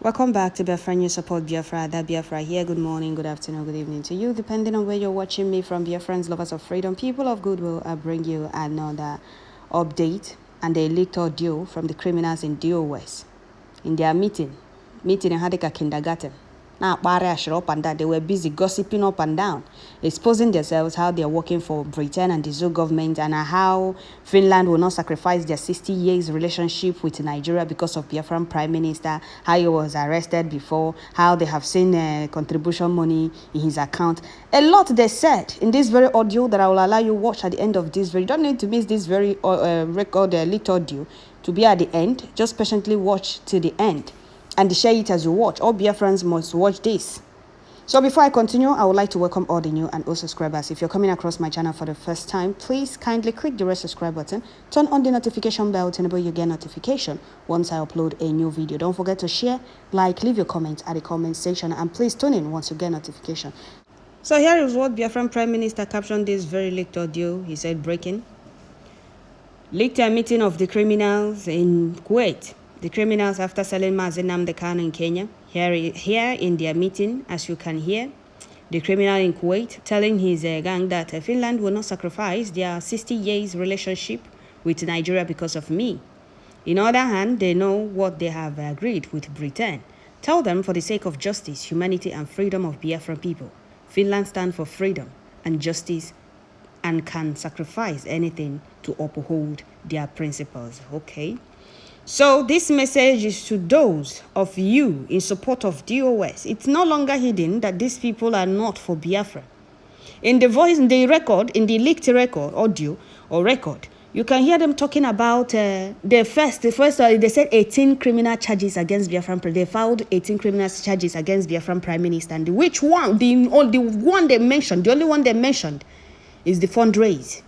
Welcome back to Biafra News Support Biafra. That Biafra here. Good morning, good afternoon, good evening to you, depending on where you're watching me from. Biafrans, lovers of freedom, people of goodwill, I bring you another update and a leaked audio from the criminals in DOS in their meeting in Hadika Kindergarten. Now, up and down. They were busy gossiping up and down, exposing themselves how they are working for Britain and the zoo government, and how Finland will not sacrifice their 60 years relationship with Nigeria because of Biafran Prime Minister, how he was arrested before, how they have seen contribution money in his account. A lot they said in this very audio that I will allow you watch at the end of this video. You don't need to miss this very record leaked audio to be at the end. Just patiently watch till the end and share it as you watch. All Biafrans must watch this. So before I continue, I would like to welcome all the new and old subscribers. If you're coming across my channel for the first time, please kindly click the red subscribe button, turn on the notification bell to enable you get notification once I upload a new video. Don't forget to share, like, leave your comments at the comment section, and please tune in once you get notification. So here is what Biafran Prime Minister captioned this very leaked audio. He said, breaking. Leaked a meeting of the criminals in Kuwait. The criminals, after selling Mazi Nnamdi Kanu in Kenya, here in their meeting, as you can hear, the criminal in Kuwait telling his gang that Finland will not sacrifice their 60 years relationship with Nigeria because of me. In other hand, they know what they have agreed with Britain. Tell them, for the sake of justice, humanity, and freedom of Biafran people, Finland stands for freedom and justice and can sacrifice anything to uphold their principles. Okay. So this message is to those of you in support of DOS. It's no longer hidden that these people are not for Biafra. In the leaked record, audio or record, you can hear them talking about they said 18 criminal charges against Biafran. They filed 18 criminal charges against Biafran Prime Minister. And which one? The only one they mentioned is the fundraise.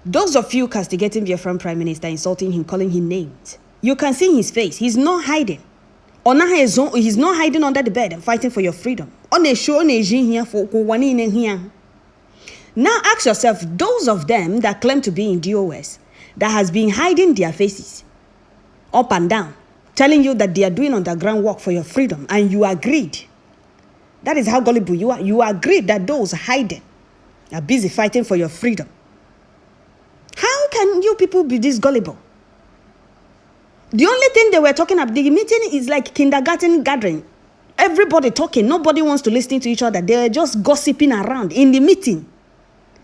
Those of you castigating Biafran Prime Minister, insulting him, calling him names, you can see his face. He's not hiding. He's not hiding under the bed and fighting for your freedom. Now ask yourself, those of them that claim to be in DOS, that has been hiding their faces up and down, telling you that they are doing underground work for your freedom, and you agreed. That is how gullible you are. You agreed that those hiding are busy fighting for your freedom. How can you people be this gullible? The only thing they were talking about, the meeting is like kindergarten gathering. Everybody talking. Nobody wants to listen to each other. They're just gossiping around in the meeting.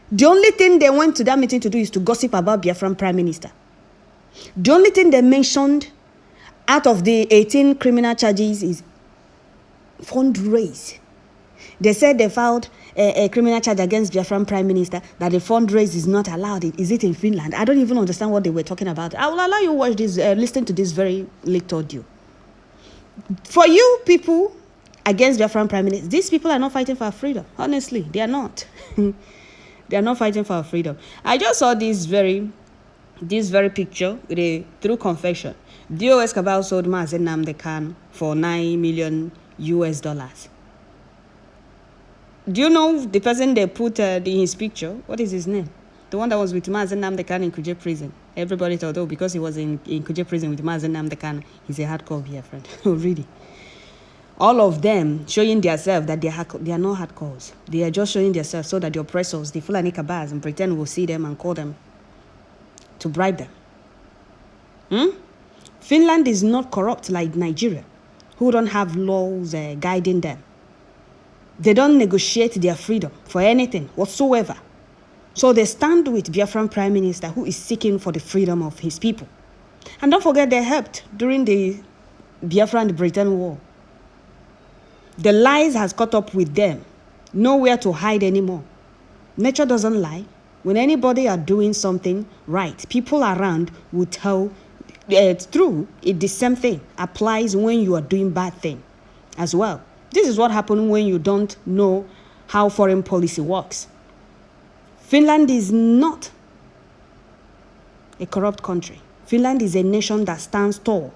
The only thing they went to that meeting to do is to gossip about Biafran Prime Minister. The only thing they mentioned out of the 18 criminal charges is fundraise. They said they filed a criminal charge against Biafran Prime Minister, that the fundraise is not allowed. Is it in Finland? I don't even understand what they were talking about. I will allow you to watch this, listen to this very leaked audio. For you people against Biafran Prime Minister, these people are not fighting for our freedom. Honestly, they are not. They are not fighting for our freedom. I just saw this very picture with a true confession. DOS Cabal sold Mazi Nnamdi Kanu for $9 million. Do you know the person they put in his picture? What is his name? The one that was with Mazi Nnamdi Kanu in Kuje prison. Everybody thought, oh, because he was in Kuje prison with Mazi Nnamdi Kanu, he's a hardcore Biafran. Oh, really? All of them showing themselves that they are not hardcores. They are just showing themselves so that the oppressors, the Fulani Kabas and Britain will see them and call them to bribe them. Finland is not corrupt like Nigeria, who don't have laws guiding them. They don't negotiate their freedom for anything whatsoever. So they stand with Biafran Prime Minister, who is seeking for the freedom of his people. And don't forget, they helped during the Biafra and Britain War. The lies has caught up with them. Nowhere to hide anymore. Nature doesn't lie. When anybody are doing something right, people around will tell it's true. The same thing applies when you are doing bad thing as well. This is what happens when you don't know how foreign policy works. Finland is not a corrupt country. Finland is a nation that stands tall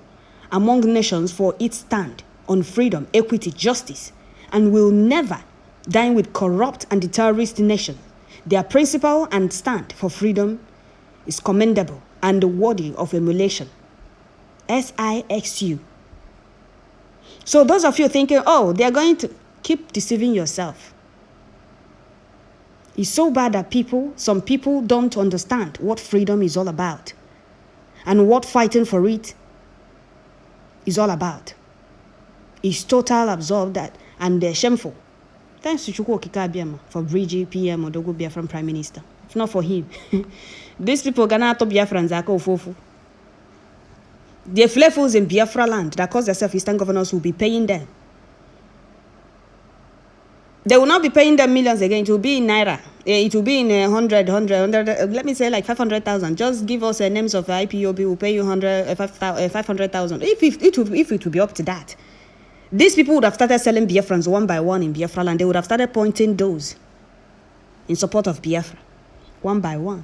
among nations for its stand on freedom, equity, justice, and will never dine with corrupt and the terrorist nation. Their principle and stand for freedom is commendable and worthy of emulation. SIXU. So those of you thinking, oh, they're going to keep deceiving yourself. It's so bad that some people don't understand what freedom is all about and what fighting for it is all about. It's total absurd that, and they're shameful. Thanks to Chukwu Okike Abiama for bridging PM Odogo Biafran Prime Minister. If not for him, these people gonna top Biafrans are ofofu. The flavors in Biafra land that cause themselves Eastern governors will be paying them. They will not be paying them millions again. It will be in Naira. It will be in 100, let me say like 500,000. Just give us names of IPOB, we'll pay you 500,000. If it will be up to that. These people would have started selling Biafrans one by one in Biafra land. They would have started pointing those in support of Biafra, one by one.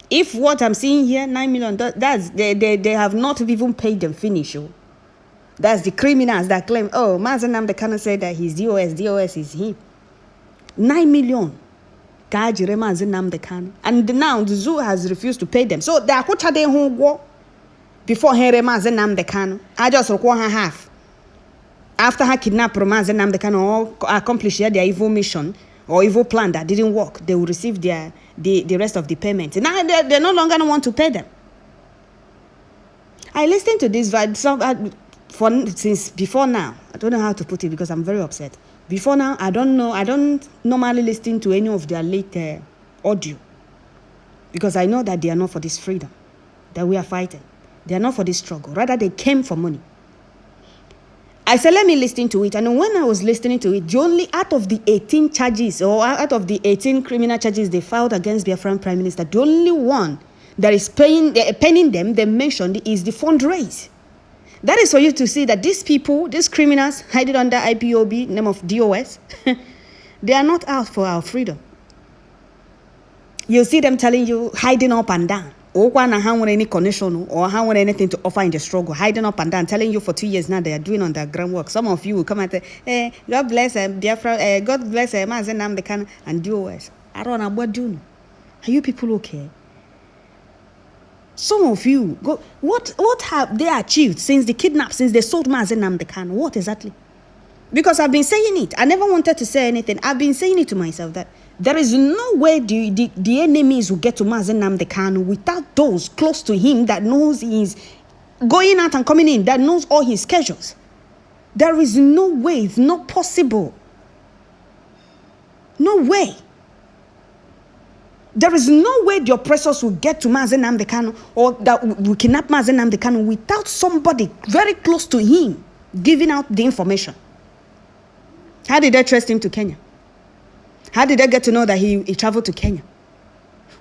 If what I'm seeing here, 9 million, they have not even paid them finish. Oh. That's the criminals that claim, oh, Mazen Nnamdi Kanu said that he's DOS is him. 9 million. And now the zoo has refused to pay them. So they are before Henry Mazen Nnamdi Kanu. I just require her half. After her kidnap Mazen Nnamdi Kanu or accomplish their evil mission or evil plan that didn't work, they will receive the rest of the payment. Now they no longer want to pay them. I listened to this since before now. I don't know how to put it because I'm very upset. Before now, I don't normally listen to any of their late audio because I know that they are not for this freedom that we are fighting. They are not for this struggle. Rather, they came for money. I said, let me listen to it. And when I was listening to it, the only out of the 18 charges or out of the 18 criminal charges they filed against Biafran Prime Minister, the only one that is paying them, they mentioned, is the fundraise. That is for you to see that these people, these criminals hiding under IPOB, name of DOS, they are not out for our freedom. You see them telling you, hiding up and down. Or any connection or how anything to offer in the struggle, hiding up and down, telling you for 2 years now they are doing underground work. Some of you will come and say, God bless Biafra, God bless Mazen Nnamdi Kanu and DOS. I don't know what do. Are you people okay? Some of you, what have they achieved since the kidnap, since they sold Mazen Nnamdi Kanu? What exactly? Because I've been saying it. I never wanted to say anything. I've been saying it to myself that there is no way the enemies will get to Mazen Nnamdi Kanu without those close to him that knows he's going out and coming in, that knows all his schedules. There is no way. It's not possible. No way. There is no way the oppressors will get to Mazen Nnamdi Kanu or that will kidnap Mazen Nnamdi Kanu without somebody very close to him giving out the information. How did they trust him to Kenya? How did they get to know that he traveled to Kenya?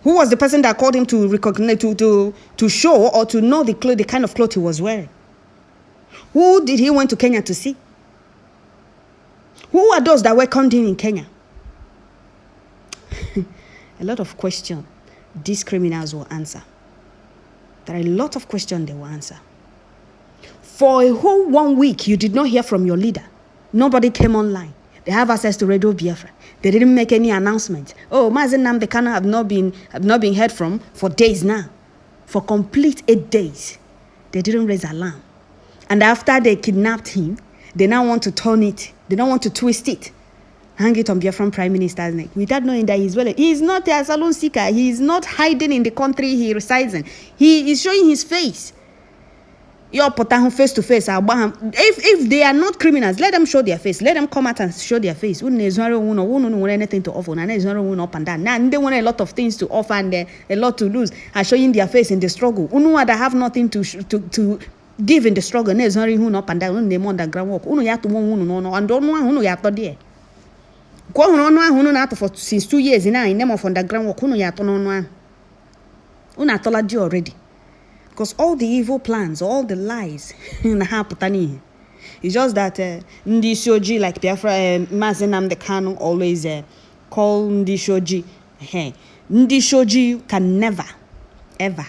Who was the person that called him to recognize, to show or to know the kind of clothes he was wearing? Who did he went to Kenya to see? Who are those that welcomed him in Kenya? A lot of questions these criminals will answer. There are a lot of questions they will answer. For a whole 1 week, you did not hear from your leader. Nobody came online. They have access to Radio Biafra. They didn't make any announcement. Oh, Mazen Nnamdi Kanu have not been heard from for days now. For complete 8 days. They didn't raise alarm. And after they kidnapped him, they now want to turn it. They don't want to twist it. Hang it on Biafran Prime Minister's neck without knowing that he's well. He is not a asylum seeker. He is not hiding in the country he resides in. He is showing his face. You're putting face to face. If they are not criminals, let them show their face. Let them come out and show their face. Want anything to offer. Up and down. Now they want a lot of things to offer and a lot to lose. Are showing their face in the struggle. That have nothing to give in the struggle. Up and down. They underground work. And don't know you have to there. For since 2 years now in name of underground work. Already. Because all the evil plans, all the lies, it's just that Ndi Shoji, like Biafra, Mazen Nnamdi Kanu always call Ndi Shoji. Ndi Shoji can never, ever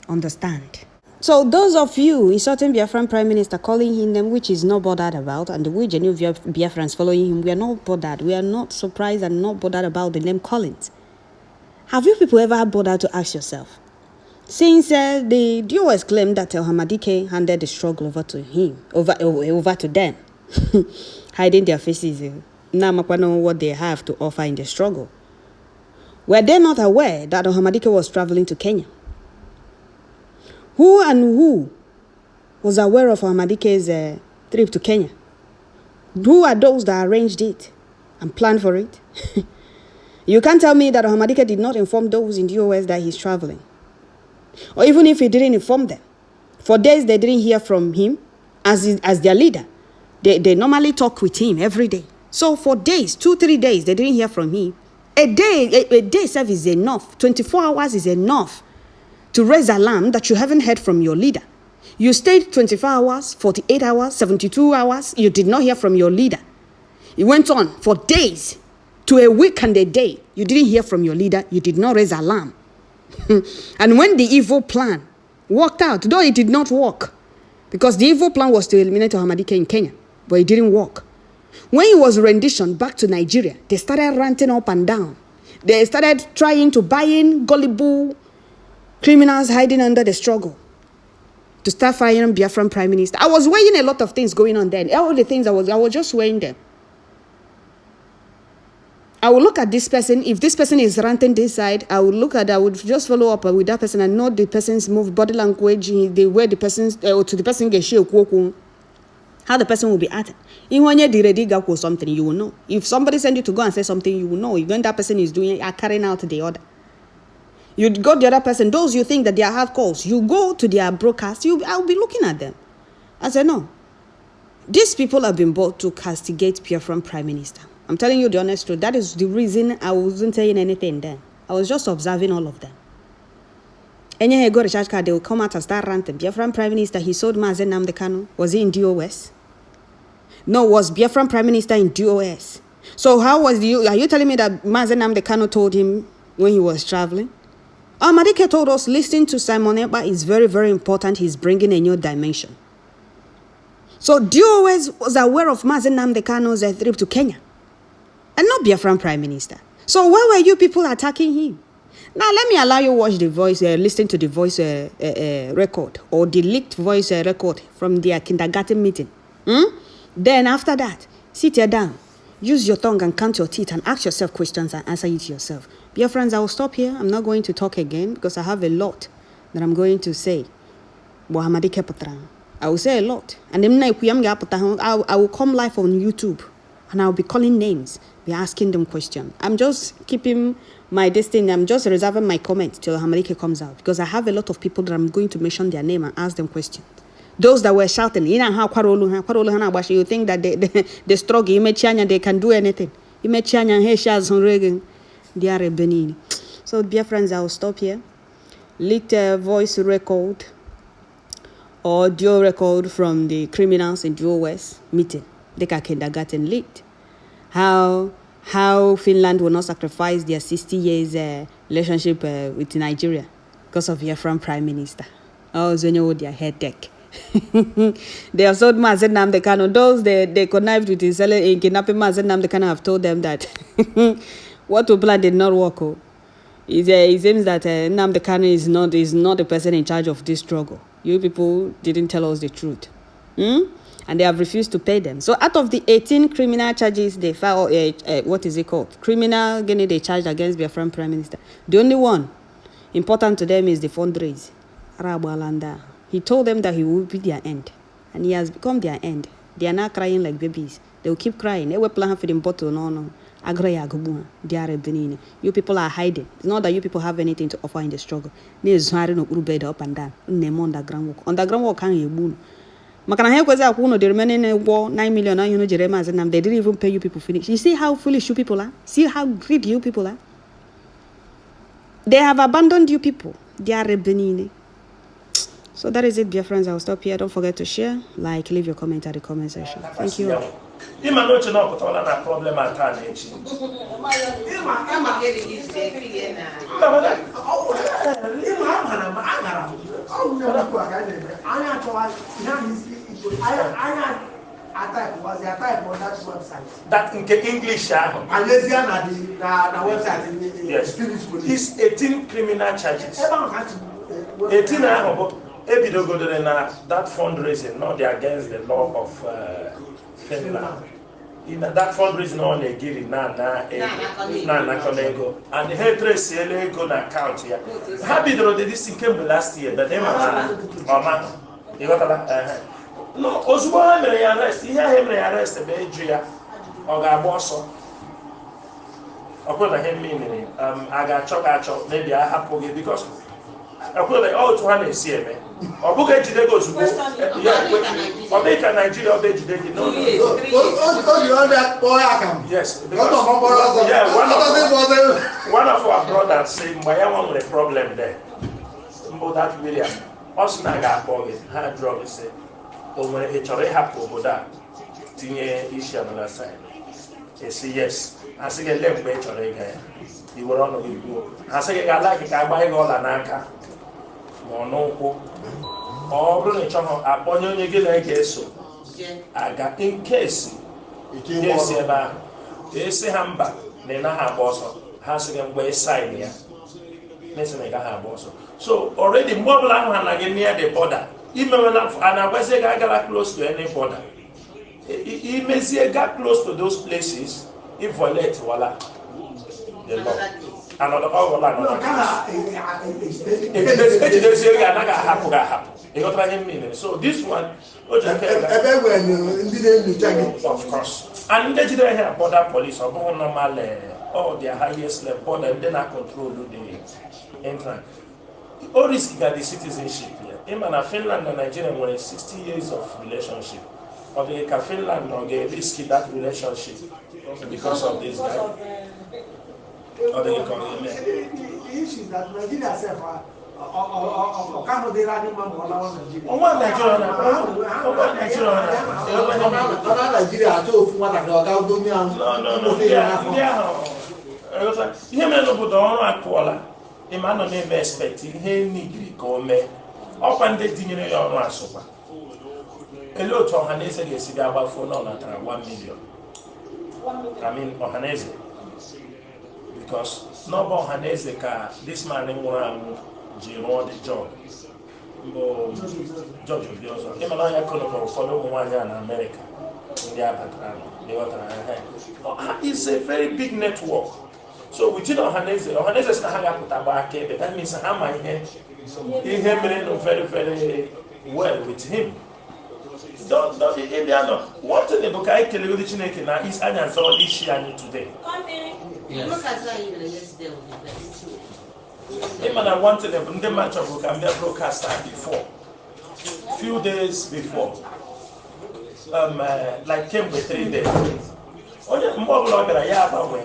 understand. So those of you, a certain Biafran Prime Minister calling him them, which is not bothered about, and the way genuine Biafrans following him, we are not bothered. We are not surprised and not bothered about the name callings. Have you people ever bothered to ask yourself, Since the DOS claimed that Hamadike handed the struggle over to him, over to them, hiding their faces. Now know what they have to offer in the struggle. Were they not aware that Hamadike was traveling to Kenya? Who was aware of Hamadike's trip to Kenya? Who are those that arranged it and planned for it? You can't tell me that Hamadike did not inform those in the US that he's traveling. Or even if he didn't inform them. For days they didn't hear from him as their leader. They normally talk with him every day. So for days, 2-3 days, they didn't hear from him. A day service is enough. 24 hours is enough to raise alarm that you haven't heard from your leader. You stayed 24 hours, 48 hours, 72 hours. You did not hear from your leader. It went on for days to a week and a day. You didn't hear from your leader. You did not raise alarm. And when the evil plan worked out, though it did not work, because the evil plan was to eliminate Hamadike in Kenya, but it didn't work. When he was renditioned back to Nigeria, they started ranting up and down. They started trying to buy in gullible criminals hiding under the struggle to start firing Biafran Prime Minister. I was weighing a lot of things going on then. All the things I was just weighing them. I will look at this person. If this person is ranting this side, I would just follow up with that person and know the person's move, body language, the way the person's, to the person get how the person will be acting. Even when you did something, you will know. If somebody send you to go and say something, you will know. When that person is doing, are carrying out the order. You go the other person, those you think that they are hard calls, you go to their broadcast, I'll be looking at them. I said, no. These people have been brought to castigate Biafran Prime Minister. I'm telling you the honest truth. That is the reason I wasn't saying anything then. I was just observing all of them. And then go to church card, they will come out and start ranting. Biafran Prime Minister, he sold Mazen Nnamdi Kanu. Was he in DOS? No, was Biafran Prime Minister in DOS? So how was are you telling me that Mazen Nnamdi Kanu told him when he was traveling? Madike told us listening to Simon Ekpa is very, very important. He's bringing a new dimension. So DOS was aware of Mazen Nnamdi Kanu's trip to Kenya. And not Biafran Prime Minister. So why were you people attacking him? Now let me allow you watch the voice, listen to the voice record or the leaked voice record from their kindergarten meeting. Then after that, sit here down, use your tongue and count your teeth and ask yourself questions and answer it yourself. Dear friends, I will stop here. I'm not going to talk again because I have a lot that I'm going to say. I will say a lot. And then I will come live on YouTube and I'll be calling names. Be asking them questions. I'm just keeping my destiny. I'm just reserving my comment till Hamadike comes out because I have a lot of people that I'm going to mention their name and ask them questions. Those that were shouting, you think that they struggle, they can do anything. They are Benin. So, dear friends, I will stop here. Leaked voice record, audio record from the criminals in US meeting. They got kindergarten leaked. How Finland will not sacrifice their 60 years relationship with Nigeria because of Biafran Prime Minister. Oh, Zonyo with their head tech. They have sold Mazen Nnamdi Kanu. Those they connived with in kidnapping Mazen Nnamdi Kanu have told them that what we planned did not work. It seems that Nnamdi Kanu is not the person in charge of this struggle. You people didn't tell us the truth. And they have refused to pay them. So out of the 18 criminal charges they filed, what is it called? Criminal they charged against Biafran Prime Minister. The only one important to them is the fundraise. He told them that he will be their end. And he has become their end. They are now crying like babies. They will keep crying. They will plan for them bottle. No. You people are hiding. It's not that you people have anything to offer in the struggle. Up and down. Underground work. Underground work can't you. The remaining 9 million, they didn't even pay you people finish. You see how foolish you people are? See how greedy you people are? They have abandoned you people. They are Benin. So that is it, dear friends. I'll stop here. Don't forget to share, like, leave your comment at the comment section. Thank you. That in English, Malaysian website. Yes, it's 18 criminal charges. 18 ahụ ebidogodere na that fundraising not against the law of Finland. In that fundraising on Egiri na ego and the head trace ego na account ya. Ha bidoro this came last year but mama you got that no ozugbo ha mere ya arrest ihe ha mere ya arrest be eju ya ọ ga-agba ọsọ ọkwụrụ na ihe mmiri a ga-achọ maybe a hapụ gị because ọkwụrụ na otu ha na-esi eme ọ bụghị ejide gị ozugbo ọ dịghị ka Nigeria ọ bụ ejide gị yes one of our brothers say mgbe ya nwere problem there mbụ that William ọ sị na a ga-akpọ gị ha jụọ gị sị o nwere ị chọrọ ịhapụ obodo a tinye isi another side esi yes ha sị gị ele mgbe ị chọrọ ịga ya iwere ọnụ gị kwuo ha sị gị ga-ala gị ka agba gị ọla n'aka ma ọ n'ụkwụ ọ bụrụ na ị chọrọ akpọnye onye gị na-ege eso aga in case esi ebe ahụ esi ha mba na ị naghị agba ọsọ ha sị gị mgbe ịsaịn ya na-esi na ị gaghị agba ọsọ so already mgbe ọbụla ahụ ha na gị near the border imewela a na-agwazi gị agala close to any border imezie ga close to those places if violate wala the law another ejidezie gị anaghị ahapụ gị ahapụ ịghọtara ihe mmiri so this one of course and ndị jidere ha border police ọ bụghị normal all their highest level border ndị na control the entrance o risk ga the citizenship ya ịma na Finland na Nigeria nwere 60 years of relationship ọ dịghị ka Finland nọ ga-risk that relationship because of this guy ọ dịghị ka ọ ga-eme ọnwa Nigeria ihe mere n'obodo ọrụ akụọla ịma nọ na-eme expect ihe nigiri ka o mee ọkwa ndị tinyere ya ọrụ asụkwa ele otu ọhaneze ga-esi bịa gbafuo na ọ natara 1 million I mean ọhaneze because n'ọba ọhaneze ka this man nwụrụ anwụ ji rụọ the job mbụ George Obi ọzọ ịma na ọnya kọnọkọ ụfọdụ ụmụ nwaanyị a na Amerịka ndị abatara ịghọtara ha is a very big network so within ọhaneze si na ha ga-apụta gba akaebe that means ha ma ihe mere no very very well with him don't one thing bụ ka anyị kelegodi Chineke na anya azọrọla isi anyị today ịma na one thing bụ ndị mmadụ chọrọ ka m bịa broadcast before few days before like kemgbe 3 days onye mgbe ọbụla ọ bịara ya agbanwe